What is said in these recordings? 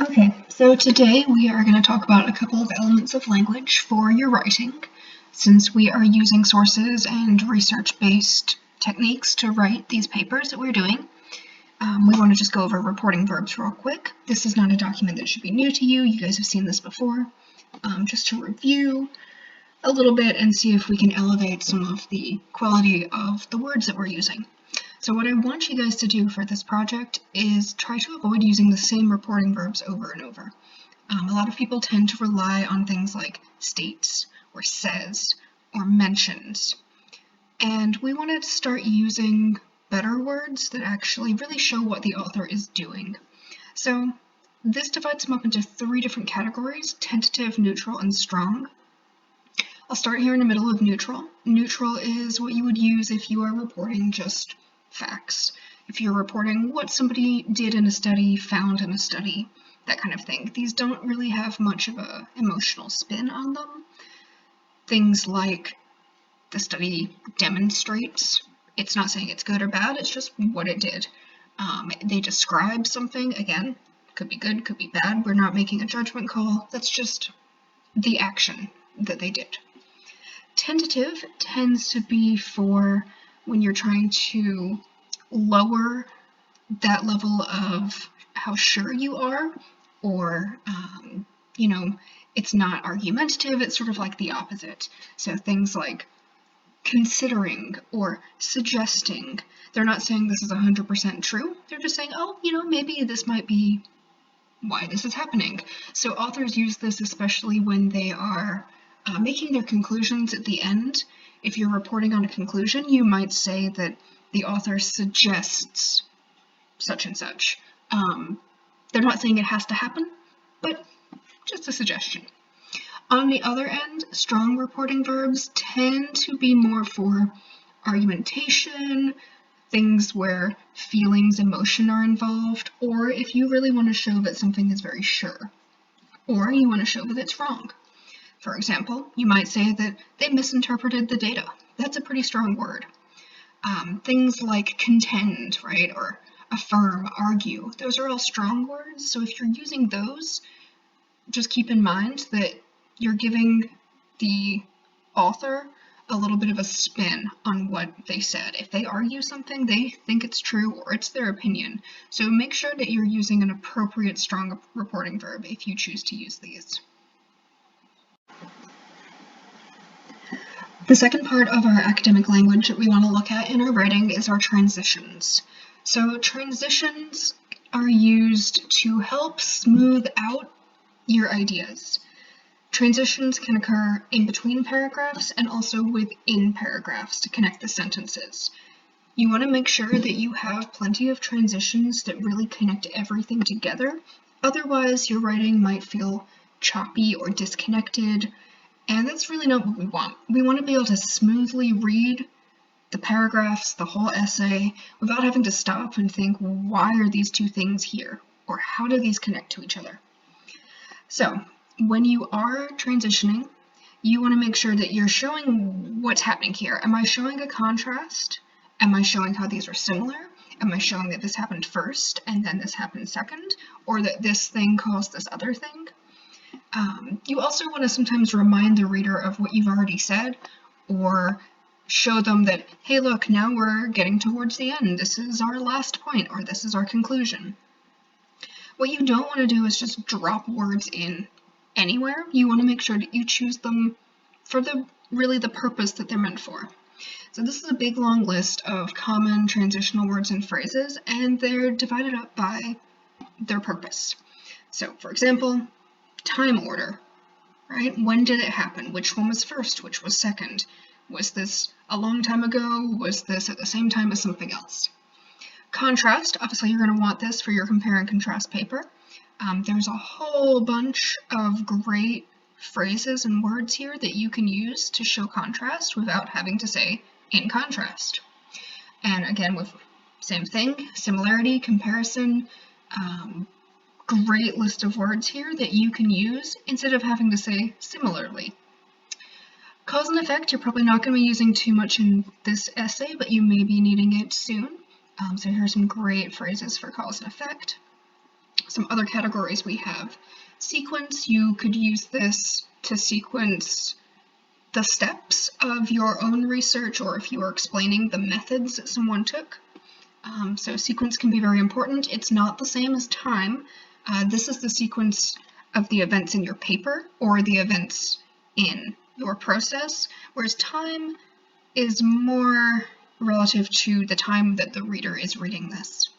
Okay, so today we are going to talk about a couple of elements of language for your writing. Since we are using sources and research-based techniques to write these papers that we're doing, we want to just go over reporting verbs real quick. This is not a document that should be new to you. You guys have seen this before. Just to review a little bit and see if we can elevate some of the quality of the words that we're using. So what I want you guys to do for this project is try to avoid using the same reporting verbs over and over. A lot of people tend to rely on things like states or says or mentions. And we want to start using better words that actually really show what the author is doing. So this divides them up into 3 different categories: tentative, neutral, and strong. I'll start here in the middle of neutral. Neutral is what you would use if you are reporting just facts. If you're reporting what somebody did in a study, found in a study, that kind of thing. These don't really have much of an emotional spin on them. Things like the study demonstrates. It's not saying it's good or bad, it's just what it did. They describe something, again, could be good, could be bad. We're not making a judgment call. That's just the action that they did. Tentative tends to be for when you're trying to lower that level of how sure you are, or, it's not argumentative, it's sort of like the opposite. So things like considering or suggesting, they're not saying this is 100% true, they're just saying, oh, maybe this might be why this is happening. So authors use this especially when they are making their conclusions at the end. If you're reporting on a conclusion, you might say that the author suggests such and such. They're not saying it has to happen, but just a suggestion. On the other end, strong reporting verbs tend to be more for argumentation, things where feelings, emotion are involved, or if you really want to show that something is very sure, or you want to show that it's wrong. For example, you might say that they misinterpreted the data. That's a pretty strong word. Things like contend, right, or affirm, argue, those are all strong words. So if you're using those, just keep in mind that you're giving the author a little bit of a spin on what they said. If they argue something, they think it's true or it's their opinion. So make sure that you're using an appropriate strong reporting verb if you choose to use these. The second part of our academic language that we want to look at in our writing is our transitions. So transitions are used to help smooth out your ideas. Transitions can occur in between paragraphs and also within paragraphs to connect the sentences. You want to make sure that you have plenty of transitions that really connect everything together. Otherwise, your writing might feel choppy or disconnected, and that's really not what we want. We want to be able to smoothly read the paragraphs, the whole essay, without having to stop and think, why are these two things here? Or how do these connect to each other? So, when you are transitioning, you want to make sure that you're showing what's happening here. Am I showing a contrast? Am I showing how these are similar? Am I showing that this happened first and then this happened second? Or that this thing caused this other thing? You also want to sometimes remind the reader of what you've already said, or show them that, hey, look, now we're getting towards the end. This is our last point, or this is our conclusion. What you don't want to do is just drop words in anywhere. You want to make sure that you choose them for the purpose that they're meant for. So this is a big long list of common transitional words and phrases, and they're divided up by their purpose. So, for example, time order, right? When did it happen? Which one was first? Which was second? Was this a long time ago? Was this at the same time as something else? Contrast, obviously you're going to want this for your compare and contrast paper. There's a whole bunch of great phrases and words here that you can use to show contrast without having to say in contrast. And again, with same thing, similarity, comparison, great list of words here that you can use instead of having to say similarly. Cause and effect, you're probably not going to be using too much in this essay, but you may be needing it soon. So here's some great phrases for cause and effect. some other categories we have. Sequence, you could use this to sequence the steps of your own research, or if you are explaining the methods that someone took. So sequence can be very important. It's not the same as time. This is the sequence of the events in your paper or the events in your process, whereas time is more relative to the time that the reader is reading this.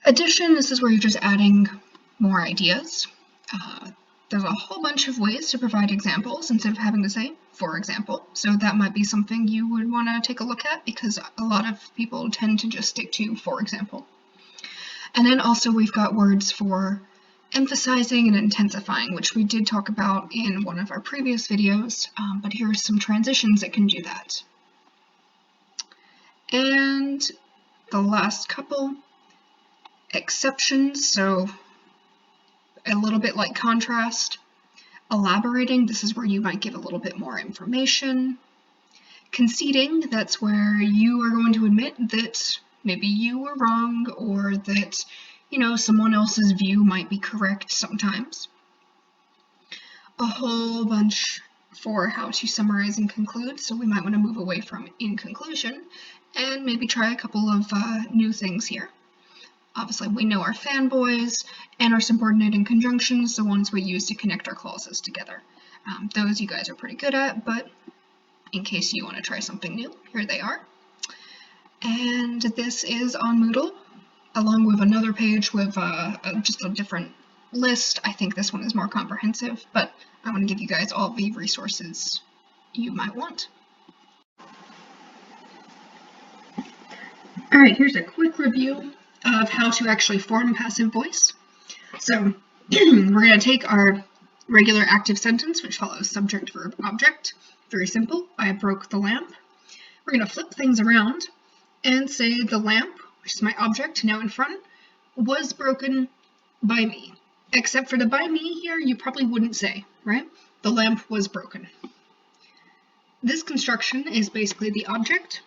Addition, this is where you're just adding more ideas. There's a whole bunch of ways to provide examples instead of having to say, for example. So that might be something you would want to take a look at, because a lot of people tend to just stick to, for example. And then also we've got words for emphasizing and intensifying, which we did talk about in one of our previous videos, but here are some transitions that can do that. And the last couple, exceptions, so a little bit like contrast. Elaborating, this is where you might give a little bit more information. Conceding, that's where you are going to admit that maybe you were wrong, or that, someone else's view might be correct sometimes. A whole bunch for how to summarize and conclude, so we might want to move away from in conclusion and maybe try a couple of new things here. Obviously, we know our fanboys and our subordinating conjunctions, the ones we use to connect our clauses together. Those you guys are pretty good at, but in case you want to try something new, here they are. And this is on Moodle, along with another page with just a different list. I think this one is more comprehensive, but I want to give you guys all the resources you might want. All right, here's a quick review of how to actually form passive voice. So we're going to take our regular active sentence, which follows subject, verb, object. Very simple. I broke the lamp. We're going to flip things around and say the lamp, which is my object now in front, was broken by me. Except for the by me here, you probably wouldn't say, right? The lamp was broken. This construction is basically the object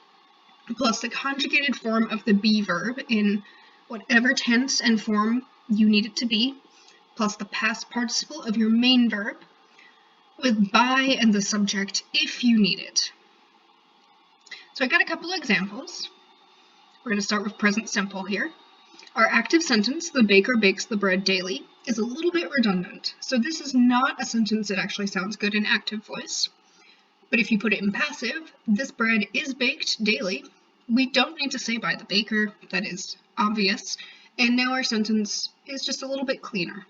plus the conjugated form of the be verb in whatever tense and form you need it to be, plus the past participle of your main verb, with by and the subject if you need it. So I got a couple of examples. We're going to start with present simple here. Our active sentence, the baker bakes the bread daily, is a little bit redundant. So this is not a sentence that actually sounds good in active voice. But if you put it in passive, this bread is baked daily. We don't need to say by the baker, that is obvious, and now our sentence is just a little bit cleaner.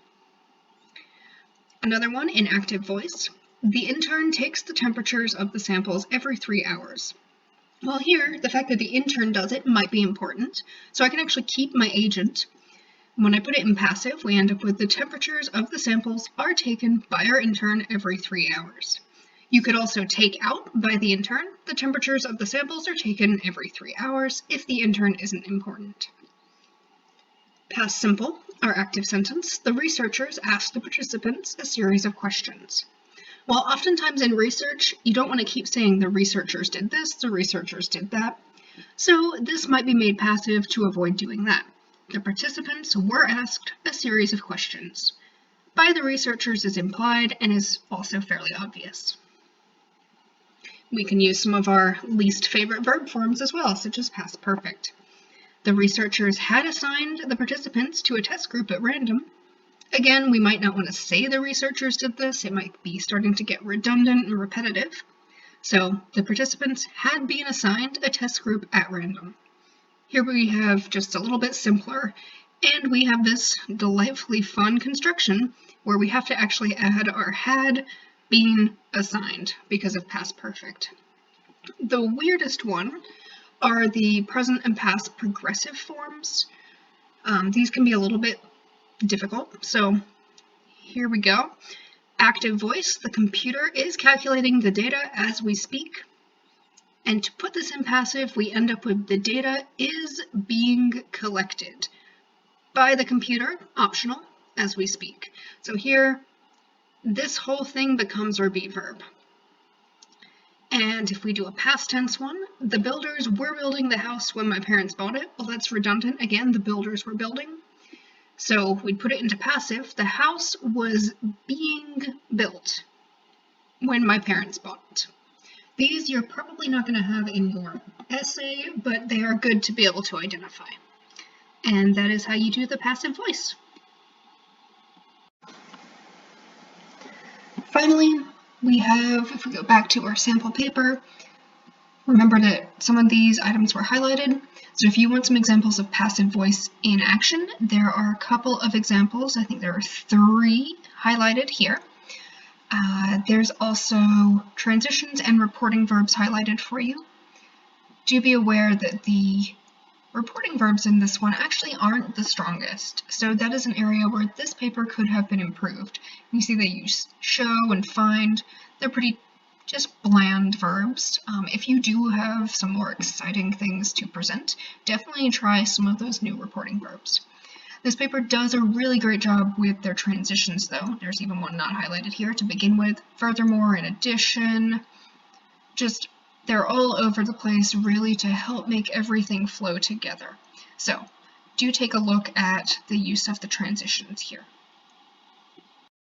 Another one in active voice, the intern takes the temperatures of the samples every 3 hours. Well, here, the fact that the intern does it might be important, so I can actually keep my agent. When I put it in passive, we end up with the temperatures of the samples are taken by our intern every 3 hours. You could also take out by the intern, the temperatures of the samples are taken every 3 hours if the intern isn't important. Past simple, our active sentence, the researchers asked the participants a series of questions. Well, oftentimes in research, you don't want to keep saying the researchers did this, the researchers did that. So this might be made passive to avoid doing that. The participants were asked a series of questions. By the researchers is implied and is also fairly obvious. We can use some of our least favorite verb forms as well, such as past perfect. The researchers had assigned the participants to a test group at random. Again, we might not want to say the researchers did this. It might be starting to get redundant and repetitive. So the participants had been assigned a test group at random. Here we have just a little bit simpler, and we have this delightfully fun construction where we have to actually add our had been assigned because of past perfect. The weirdest one are the present and past progressive forms. These can be a little bit difficult, so here we go. Active voice, the computer is calculating the data as we speak. And to put this in passive, we end up with the data is being collected by the computer, optional, as we speak. So here, this whole thing becomes our be verb. And if we do a past tense one, the builders were building the house when my parents bought it. Well, that's redundant. Again, the builders were building. So we'd put it into passive. The house was being built when my parents bought it. These you're probably not going to have in your essay, but they are good to be able to identify. And that is how you do the passive voice. Finally, we have, if we go back to our sample paper, remember that some of these items were highlighted. So if you want some examples of passive voice in action, there are a couple of examples. I think there are 3 highlighted here. There's also transitions and reporting verbs highlighted for you. Do be aware that the reporting verbs in this one actually aren't the strongest, so that is an area where this paper could have been improved. You see they use show and find. They're pretty just bland verbs. If you do have some more exciting things to present, definitely try some of those new reporting verbs. This paper does a really great job with their transitions, though. There's even one not highlighted here to begin with. Furthermore, in addition, just they're all over the place really to help make everything flow together. So do take a look at the use of the transitions here.